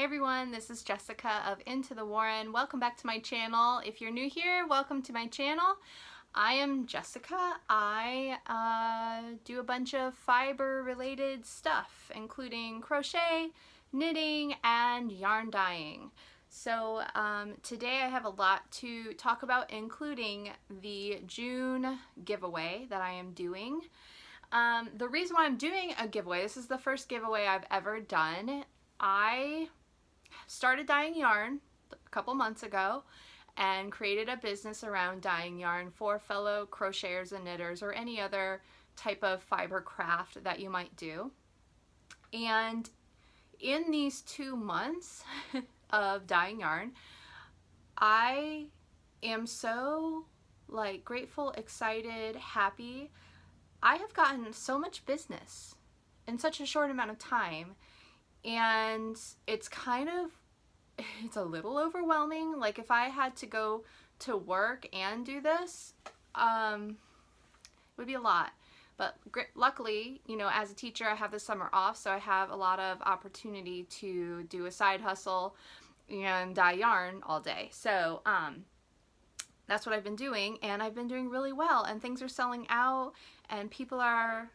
Hey everyone, this is Jessica of Into the Warren. Welcome back to my channel. If you're new here, welcome to my channel. I am Jessica. I do a bunch of fiber related stuff, including crochet, knitting, and yarn dyeing. So today I have a lot to talk about, including the June giveaway that I am doing. The reason why I'm doing a giveaway, this is the first giveaway I've ever done. I started dyeing yarn a couple months ago and created a business around dyeing yarn for fellow crocheters and knitters or any other type of fiber craft that you might do. And in these 2 months of dyeing yarn, I am so grateful, excited, happy. I have gotten so much business in such a short amount of time, and it's a little overwhelming. Like, if I had to go to work and do this, it would be a lot. But luckily, you know, as a teacher, I have the summer off, so I have a lot of opportunity to do a side hustle and dye yarn all day. So that's what I've been doing, and I've been doing really well, and things are selling out, and people are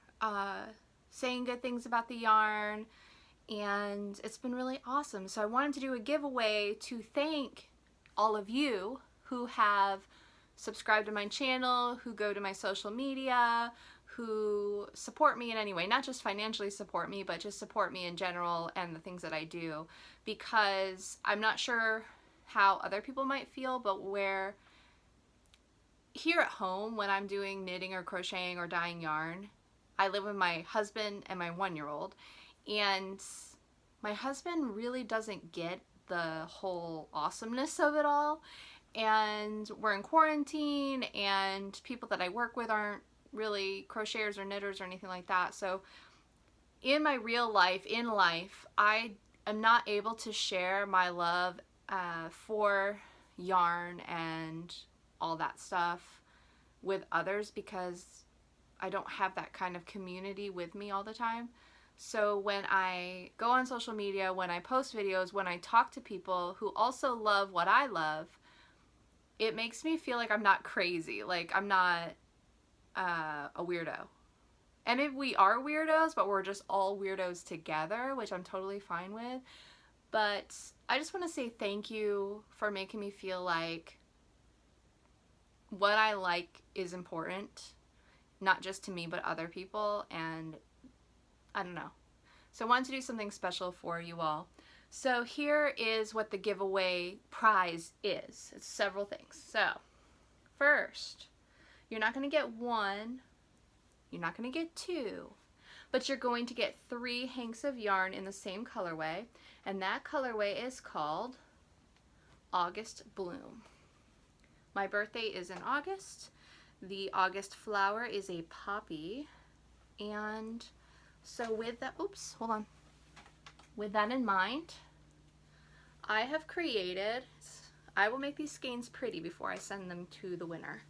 saying good things about the yarn, and it's been really awesome. So I wanted to do a giveaway to thank all of you who have subscribed to my channel, who go to my social media, who support me in any way, not just financially support me, but just support me in general and the things that I do, because I'm not sure how other people might feel, but here at home, when I'm doing knitting or crocheting or dyeing yarn, I live with my husband and my 1-year-old, and my husband really doesn't get the whole awesomeness of it all, and we're in quarantine, and people that I work with aren't really crocheters or knitters or anything like that. So in my real life, I am not able to share my love for yarn and all that stuff with others, because I don't have that kind of community with me all the time. So when I go on social media, when I post videos, when I talk to people who also love what I love, it makes me feel like I'm not crazy, like I'm not a weirdo. And maybe we are weirdos, but we're just all weirdos together, which I'm totally fine with. But I just want to say thank you for making me feel like what I like is important, not just to me, but other people, and I don't know. So I wanted to do something special for you all. So here is what the giveaway prize is. It's several things. So first, you're not going to get 1, you're not going to get 2, but you're going to get 3 hanks of yarn in the same colorway, and that colorway is called August Bloom. My birthday is in August. The August flower is a poppy, and so with that, with that in mind, I have created, I will make these skeins pretty before I send them to the winner.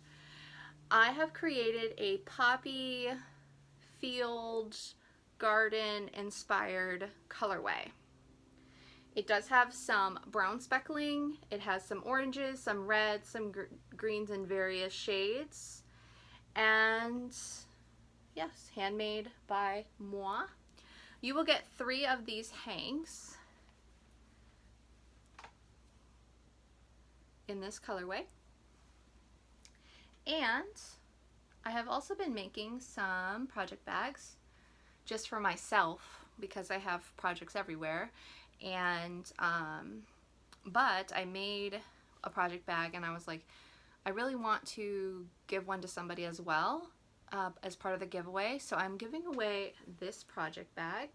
I have created a poppy field garden inspired colorway. It does have some brown speckling, it has some oranges, some reds, some greens in various shades, and yes, handmade by moi. You will get 3 of these hanks in this colorway. And I have also been making some project bags just for myself, because I have projects everywhere. And but I made a project bag, and I was like, I really want to give one to somebody as well, as part of the giveaway. So I'm giving away this project bag.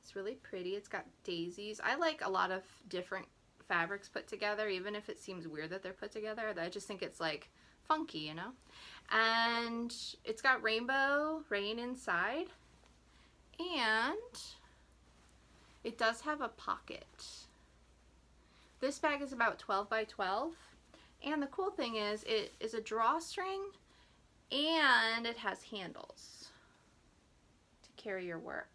It's really pretty. It's got daisies. I like a lot of different fabrics put together, even if it seems weird that they're put together. I just think it's like funky, you know? And it's got rainbow rain inside, and it does have a pocket. This bag is about 12 by 12, and the cool thing is it is a drawstring, and it has handles to carry your work.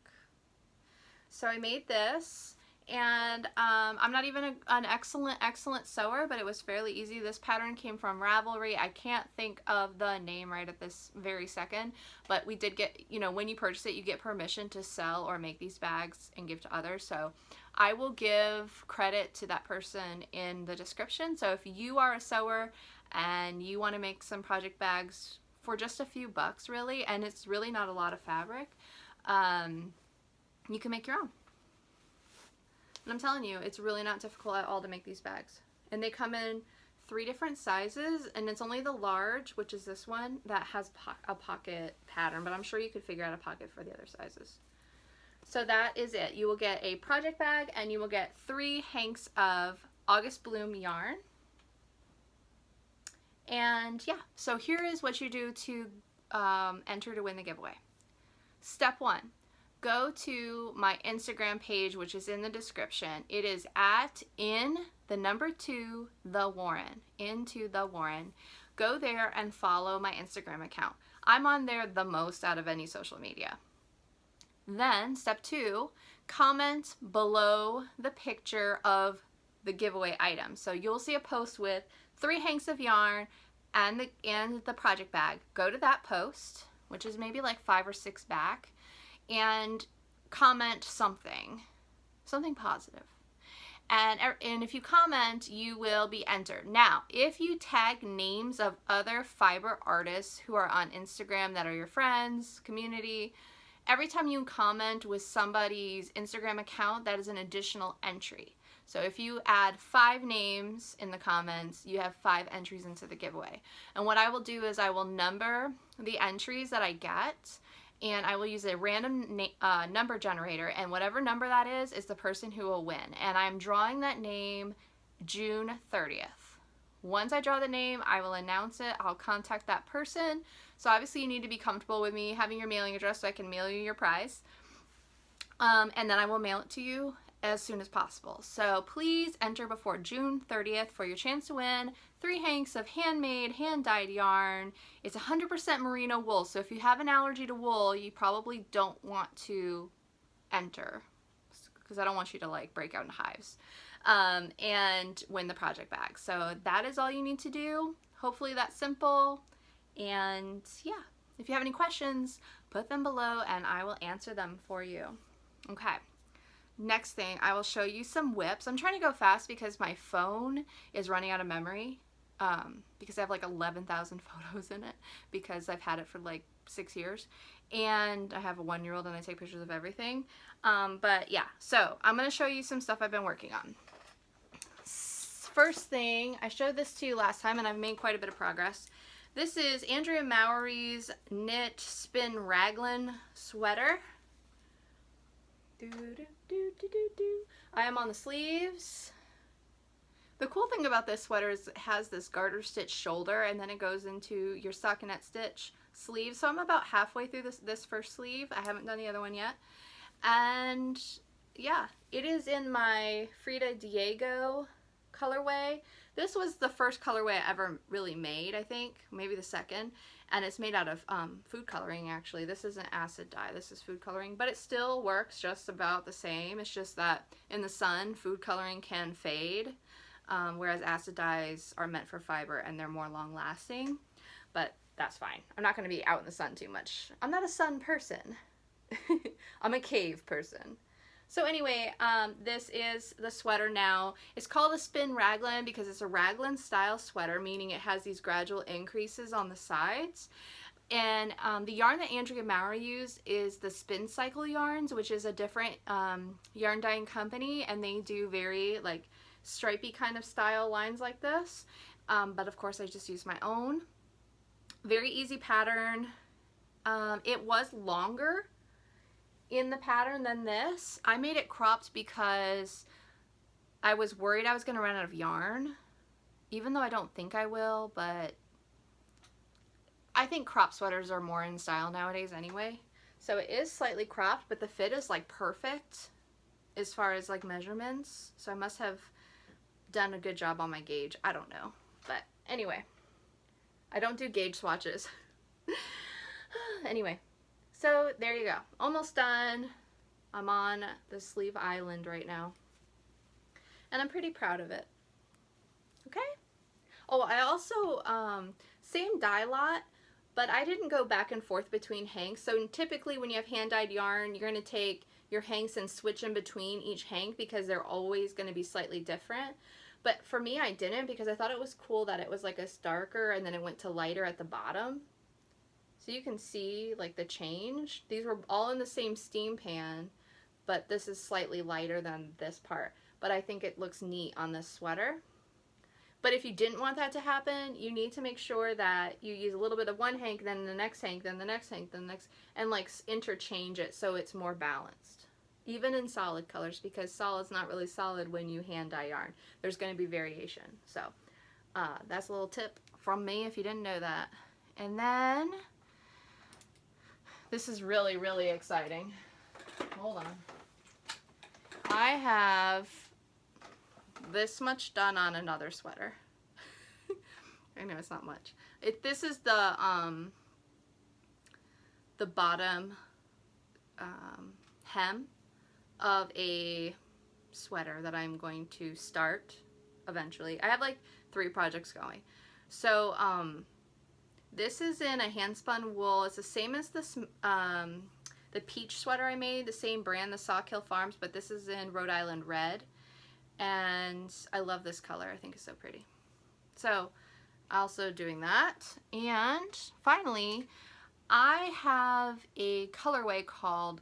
So I made this, and I'm not even an excellent sewer, but it was fairly easy. This pattern came from Ravelry. I can't think of the name right at this very second, but we did get, you know, when you purchase it, you get permission to sell or make these bags and give to others. So I will give credit to that person in the description. So if you are a sewer and you want to make some project bags for just a few bucks, really, and it's really not a lot of fabric, you can make your own. And I'm telling you, it's really not difficult at all to make these bags. And they come in 3 different sizes, and it's only the large, which is this one, that has a pocket pattern, but I'm sure you could figure out a pocket for the other sizes. So that is it. You will get a project bag, and you will get 3 hanks of August Bloom yarn. And yeah, so here is what you do to enter to win the giveaway. Step 1. Go to my Instagram page, which is in the description. It is at @2TheWarren. Into the Warren. Go there and follow my Instagram account. I'm on there the most out of any social media. Then step 2, comment below the picture of the giveaway item. So you'll see a post with 3 hanks of yarn and the project bag. Go to that post, which is maybe like 5 or 6 back, and comment something positive. And if you comment, you will be entered. Now, if you tag names of other fiber artists who are on Instagram that are your friends, community, every time you comment with somebody's Instagram account, that is an additional entry. So if you add 5 names in the comments, you have 5 entries into the giveaway. And what I will do is I will number the entries that I get, and I will use a random number generator, and whatever number that is the person who will win. And I'm drawing that name June 30th. Once I draw the name, I will announce it. I'll contact that person. So obviously you need to be comfortable with me having your mailing address so I can mail you your prize. And then I will mail it to you as soon as possible. So please enter before June 30th for your chance to win 3 hanks of handmade, hand-dyed yarn. It's 100% merino wool, so if you have an allergy to wool, you probably don't want to enter, because I don't want you to like break out in hives, and win the project bag. So that is all you need to do. Hopefully that's simple. And yeah, if you have any questions, put them below and I will answer them for you. Okay. Next thing, I will show you some whips. I'm trying to go fast because my phone is running out of memory, because I have like 11,000 photos in it because I've had it for like 6 years, and I have a 1-year-old and I take pictures of everything. But yeah, so I'm going to show you some stuff I've been working on. First thing, I showed this to you last time and I've made quite a bit of progress. This is Andrea Mowry's Knit Spin Raglan sweater. I am on the sleeves. The cool thing about this sweater is it has this garter stitch shoulder, and then it goes into your stockinette stitch sleeve. So I'm about halfway through this first sleeve. I haven't done the other one yet. And yeah, it is in my Frida Diego colorway. This was the first colorway I ever really made, I think, maybe the second, and it's made out of food coloring. Actually, this isn't acid dye, this is food coloring, but it still works just about the same. It's just that in the sun, food coloring can fade, whereas acid dyes are meant for fiber and they're more long lasting, but that's fine. I'm not going to be out in the sun too much. I'm not a sun person. I'm a cave person. So anyway, this is the sweater now. It's called a spin raglan because it's a raglan style sweater, meaning it has these gradual increases on the sides. And the yarn that Andrea Mowry used is the Spin Cycle yarns, which is a different yarn dyeing company, and they do very like stripey kind of style lines like this. But of course I just used my own. Very easy pattern. It was longer in the pattern than this. I made it cropped because I was worried I was going to run out of yarn, even though I don't think I will, but I think crop sweaters are more in style nowadays anyway. So it is slightly cropped, but the fit is like perfect as far as like measurements. So I must have done a good job on my gauge. I don't know. But anyway, I don't do gauge swatches. Anyway. So there you go. Almost done. I'm on the sleeve island right now. and I'm pretty proud of it. Okay. Oh, I also, same dye lot, but I didn't go back and forth between hanks. So typically when you have hand-dyed yarn, you're going to take your hanks and switch in between each hank because they're always going to be slightly different. But for me, I didn't because I thought it was cool that it was like a darker and then it went to lighter at the bottom. So you can see like the change. These were all in the same steam pan, but this is slightly lighter than this part. But I think it looks neat on this sweater. But if you didn't want that to happen, you need to make sure that you use a little bit of one hank, then the next hank, then the next hank, then the next, and like interchange it so it's more balanced. Even in solid colors, because solid's not really solid when you hand dye yarn. There's going to be variation. So that's a little tip from me if you didn't know that. And then, this is really, really exciting. Hold on. I have this much done on another sweater. I know it's not much. This is the bottom hem of a sweater that I'm going to start eventually. I have like 3 projects going. So this is in a hand spun wool. It's the same as this the peach sweater I made, the same brand, the Sawkill Farms, but this is in Rhode Island Red. And I love this color. I think it's so pretty. So also doing that. And finally, I have a colorway called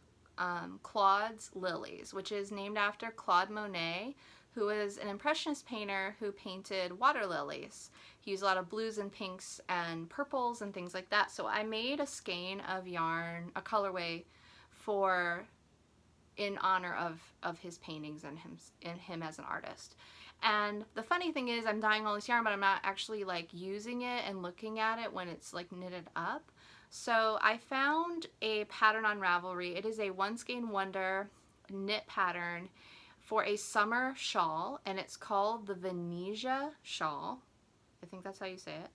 Claude's Lilies, which is named after Claude Monet, who is an impressionist painter who painted water lilies. He used a lot of blues and pinks and purples and things like that. So I made a skein of yarn, a colorway in honor of his paintings and him as an artist. And the funny thing is I'm dyeing all this yarn, but I'm not actually like using it and looking at it when it's like knitted up. So I found a pattern on Ravelry. It is a One Skein Wonder knit pattern for a summer shawl, and it's called the Venetia shawl. I think that's how you say it.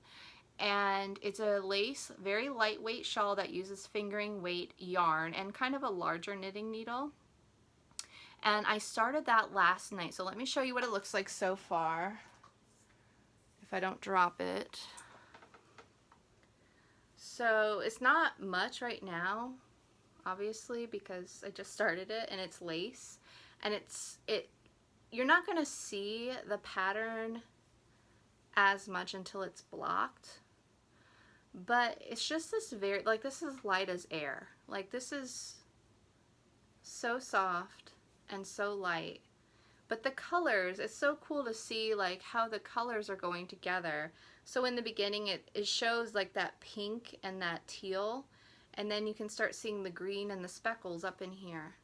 And it's a lace, very lightweight shawl that uses fingering weight yarn and kind of a larger knitting needle. And I started that last night, so let me show you what it looks like so far, if I don't drop it. So it's not much right now, obviously, because I just started it, and it's lace. And you're not going to see the pattern as much until it's blocked. But it's just this this is light as air. Like, this is so soft and so light. But the colors, it's so cool to see like how the colors are going together. So in the beginning it shows like that pink and that teal, and then you can start seeing the green and the speckles up in here.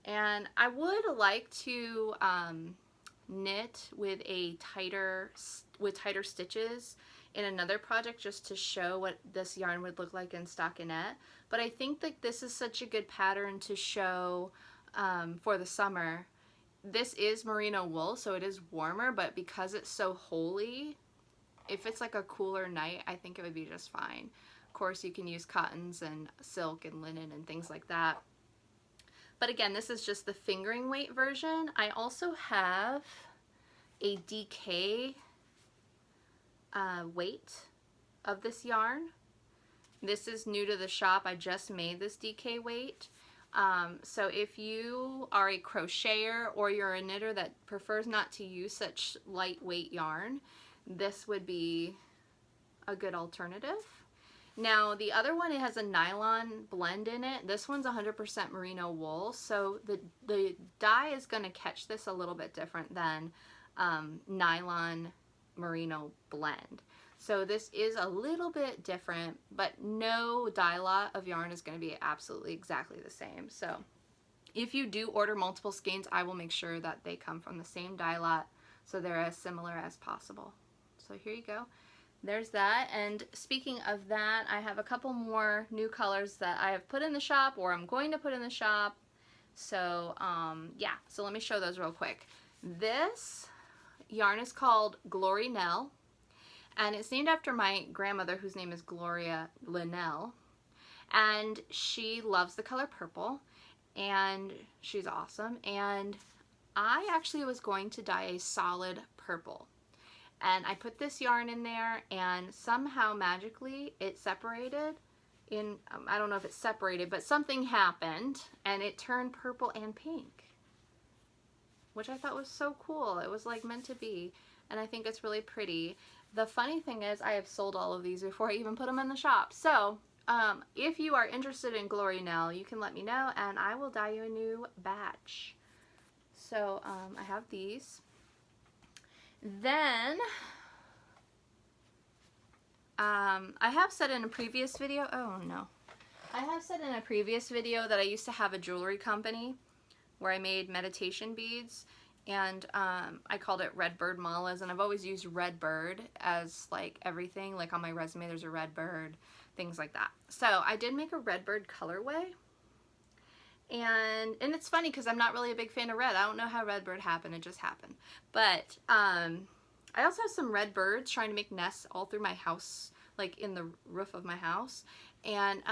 And I would like to knit with tighter stitches in another project just to show what this yarn would look like in stockinette. But I think that this is such a good pattern to show for the summer. This is merino wool, so it is warmer, but because it's so holey, if it's like a cooler night, I think it would be just fine. Of course, you can use cottons and silk and linen and things like that. But again, this is just the fingering weight version. I also have a DK weight of this yarn. This is new to the shop. I just made this DK weight. So if you are a crocheter or you're a knitter that prefers not to use such lightweight yarn, this would be a good alternative. Now the other one, it has a nylon blend in it. This one's 100% merino wool, so the dye is going to catch this a little bit different than nylon merino blend. So this is a little bit different, but no dye lot of yarn is going to be absolutely exactly the same. So if you do order multiple skeins, I will make sure that they come from the same dye lot so they're as similar as possible. So here you go. There's that. And speaking of that, I have a couple more new colors that I have put in the shop or I'm going to put in the shop. So yeah, so let me show those real quick. This yarn is called Glory Nell, and it's named after my grandmother, whose name is Gloria Linnell, and she loves the color purple, and she's awesome. And I actually was going to dye a solid purple. And I put this yarn in there and somehow magically it separated in, I don't know if it separated, but something happened and it turned purple and pink, which I thought was so cool. It was like meant to be, and I think it's really pretty. The funny thing is I have sold all of these before I even put them in the shop. So if you are interested in Glory Nell, you can let me know and I will dye you a new batch. So I have these. Then I have said in a previous video, oh no, I have said in a previous video that I used to have a jewelry company where I made meditation beads, and I called it Redbird Malas, and I've always used Redbird as like everything, like on my resume there's a Redbird, things like that. So I did make a Redbird colorway. And it's funny because I'm not really a big fan of red. I don't know how Redbird happened. It just happened. But I also have some red birds trying to make nests all through my house, like in the roof of my house. And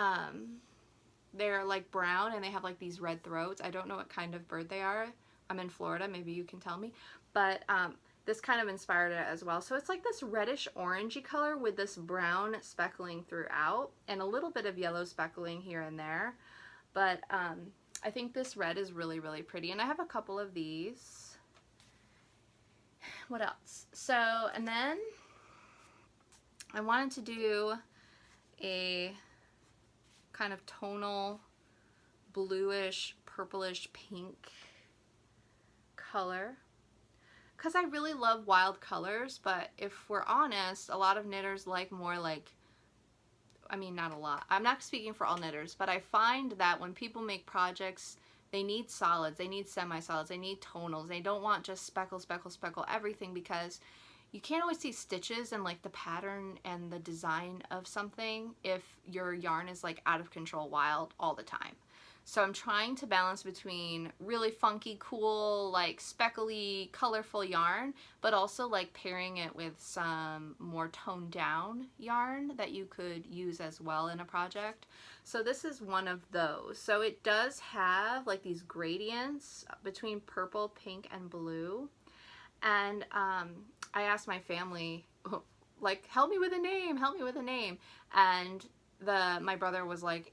they're like brown and they have like these red throats. I don't know what kind of bird they are. I'm in Florida. Maybe you can tell me. But this kind of inspired it as well. So it's like this reddish orangey color with this brown speckling throughout and a little bit of yellow speckling here and there. But I think this red is really, really pretty. And I have a couple of these. What else? So, and then I wanted to do a kind of tonal bluish, purplish, pink color. Because I really love wild colors, but if we're honest, a lot of knitters like more like, I mean, not a lot. I'm not speaking for all knitters, but I find that when people make projects, they need solids, they need semi-solids, they need tonals. They don't want just speckle, speckle, speckle everything, because you can't always see stitches and like the pattern and the design of something if your yarn is like out of control wild all the time. So I'm trying to balance between really funky, cool, like speckly, colorful yarn, but also like pairing it with some more toned down yarn that you could use as well in a project. So this is one of those. So it does have like these gradients between purple, pink, and blue. And I asked my family, like, help me with a name, help me with a name. And my brother was like,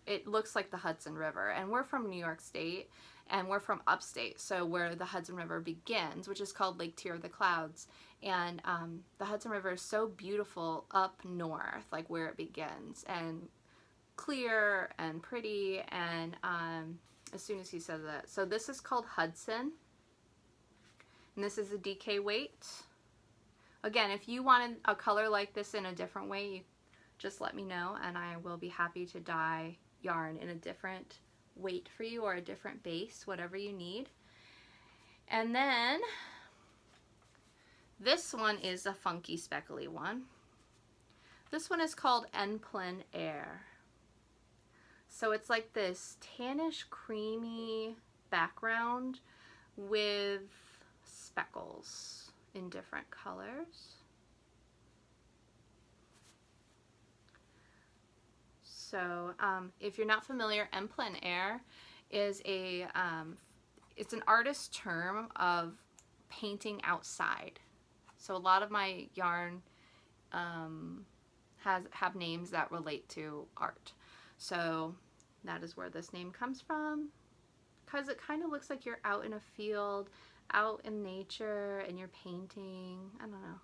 it looks like the Hudson River, and we're from New York State, and we're from upstate, so where the Hudson River begins, which is called Lake Tier of the Clouds, and the Hudson River is so beautiful up north, like where it begins, and clear and pretty, and as soon as he said that. So this is called Hudson, and this is a DK weight. Again, if you wanted a color like this in a different way, you just let me know, and I will be happy to dye yarn in a different weight for you or a different base, whatever you need. And then this one is a funky speckly one. This one is called En Plein Air. So it's like this tannish creamy background with speckles in different colors. So if you're not familiar, En Plein Air is it's an artist term of painting outside. So a lot of my yarn have names that relate to art. So that is where this name comes from, because it kind of looks like you're out in a field, out in nature, and you're painting. I don't know.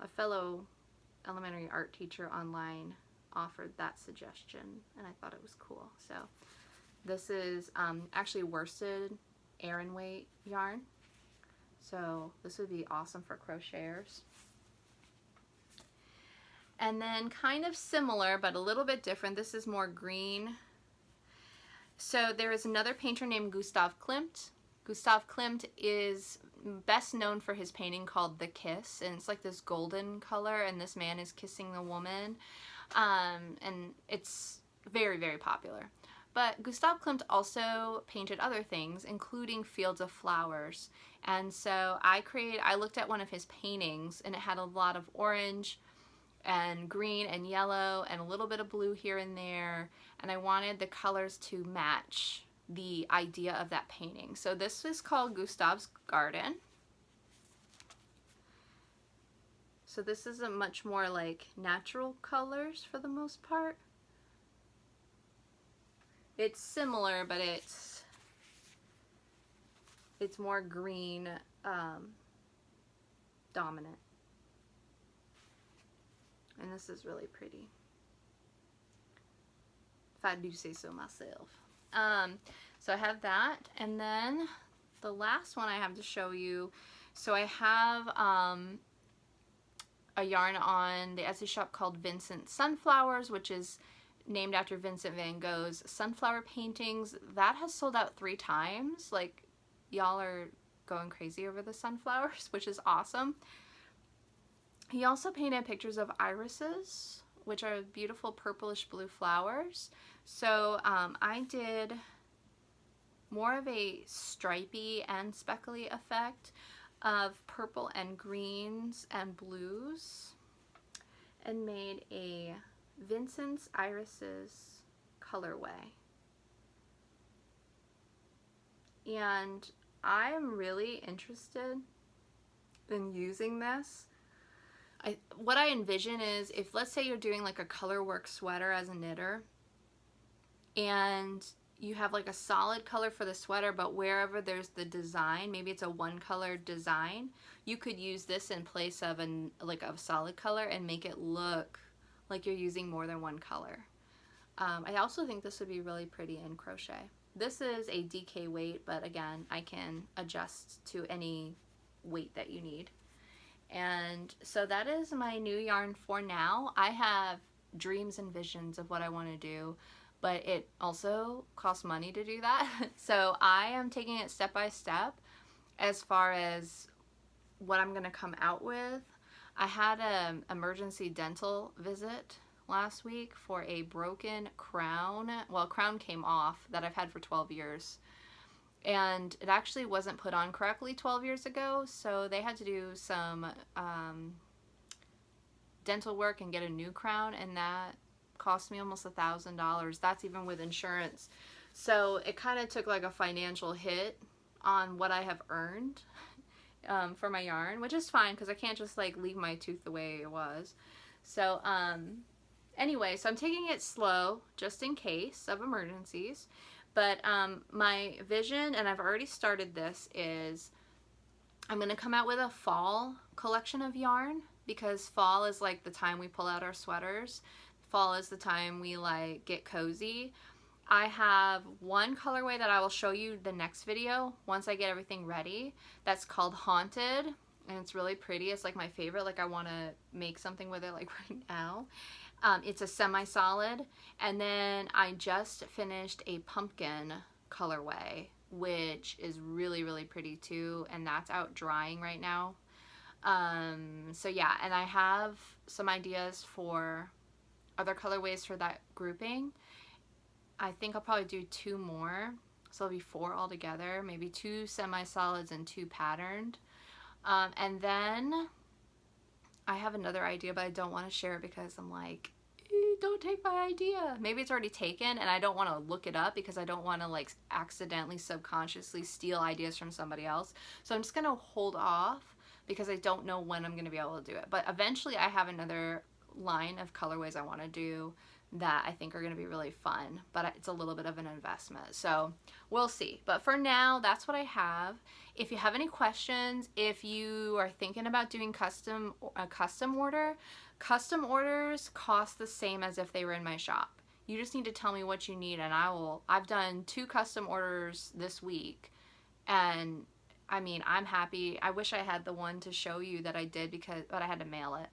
A fellow elementary art teacher online offered that suggestion, and I thought it was cool. So this is actually worsted Aran weight yarn, so this would be awesome for crocheters. And then kind of similar but a little bit different, this is more green. So there is another painter named Gustav Klimt. Gustav Klimt is best known for his painting called The Kiss, and it's like this golden color, and this man is kissing the woman. And it's very, very popular. But Gustav Klimt also painted other things, including fields of flowers. And so I looked at one of his paintings, and it had a lot of orange and green and yellow and a little bit of blue here and there. And I wanted the colors to match the idea of that painting. So this is called Gustav's Garden. So this is a much more like natural colors for the most part. It's similar, but it's more green dominant. And this is really pretty, if I do say so myself. So I have that, and then the last one I have to show you. So I have a yarn on the Etsy shop called Vincent Sunflowers, which is named after Vincent van Gogh's sunflower paintings. That has sold out 3 times. Like, y'all are going crazy over the sunflowers, which is awesome. He also painted pictures of irises, which are beautiful purplish blue flowers. So I did more of a stripy and speckly effect of purple and greens and blues, and made a Vincent's Irises colorway. And I am really interested in using this. What I envision is, if let's say you're doing like a color work sweater as a knitter, and you have like a solid color for the sweater, but wherever there's the design, maybe it's a one color design, you could use this in place of like a solid color and make it look like you're using more than one color. I also think this would be really pretty in crochet. This is a DK weight, but again, I can adjust to any weight that you need. And so that is my new yarn for now. I have dreams and visions of what I want to do, but it also costs money to do that. So I am taking it step by step as far as what I'm going to come out with. I had an emergency dental visit last week for a broken crown. Well, crown came off that I've had for 12 years. And it actually wasn't put on correctly 12 years ago, so they had to do some dental work and get a new crown, and that cost me almost $1,000. That's even with insurance. So it kind of took like a financial hit on what I have earned for my yarn, which is fine because I can't just like leave my tooth the way it was. So anyway, so I'm taking it slow just in case of emergencies. But my vision, and I've already started this, is I'm going to come out with a fall collection of yarn, because fall is like the time we pull out our sweaters. Fall is the time we like get cozy. I have one colorway that I will show you the next video once I get everything ready. That's called Haunted, and it's really pretty. It's like my favorite. Like I want to make something with it like right now. It's a semi-solid, and then I just finished a pumpkin colorway, which is really, really pretty too, and that's out drying right now. So yeah, and I have some ideas for other colorways for that grouping. I think I'll probably do 2 more, so it'll be 4 altogether, maybe 2 semi-solids and 2 patterned. And then I have another idea, but I don't want to share it because I'm like, don't take my idea. Maybe it's already taken, and I don't want to look it up because I don't want to like accidentally, subconsciously steal ideas from somebody else. So I'm just going to hold off because I don't know when I'm going to be able to do it. But eventually I have another line of colorways I want to do that I think are going to be really fun, but it's a little bit of an investment, so we'll see. But for now, that's what I have. If you have any questions, if you are thinking about doing a custom order, custom orders cost the same as if they were in my shop. You just need to tell me what you need, and I've done 2 custom orders this week, and I mean, I'm happy. I wish I had the one to show you that I did, but I had to mail it.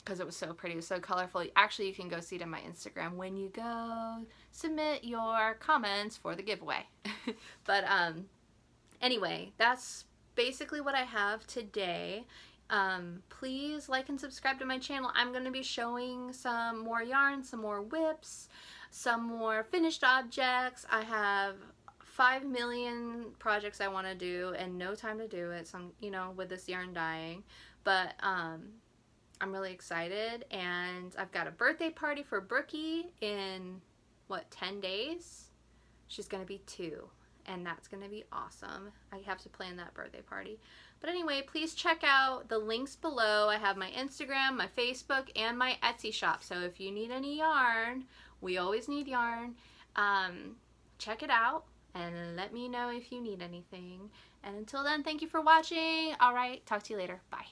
Because it was so pretty, it was so colorful. Actually, you can go see it on my Instagram when you go submit your comments for the giveaway. But anyway, that's basically what I have today. Please like and subscribe to my channel. I'm going to be showing some more yarn, some more whips, some more finished objects. I have 5 million projects I want to do and no time to do it, some, you know, with this yarn dyeing. But I'm really excited, and I've got a birthday party for Brookie in, what, 10 days? She's going to be 2, and that's going to be awesome. I have to plan that birthday party. But anyway, please check out the links below. I have my Instagram, my Facebook, and my Etsy shop. So if you need any yarn, we always need yarn, check it out and let me know if you need anything. And until then, thank you for watching. All right, talk to you later. Bye.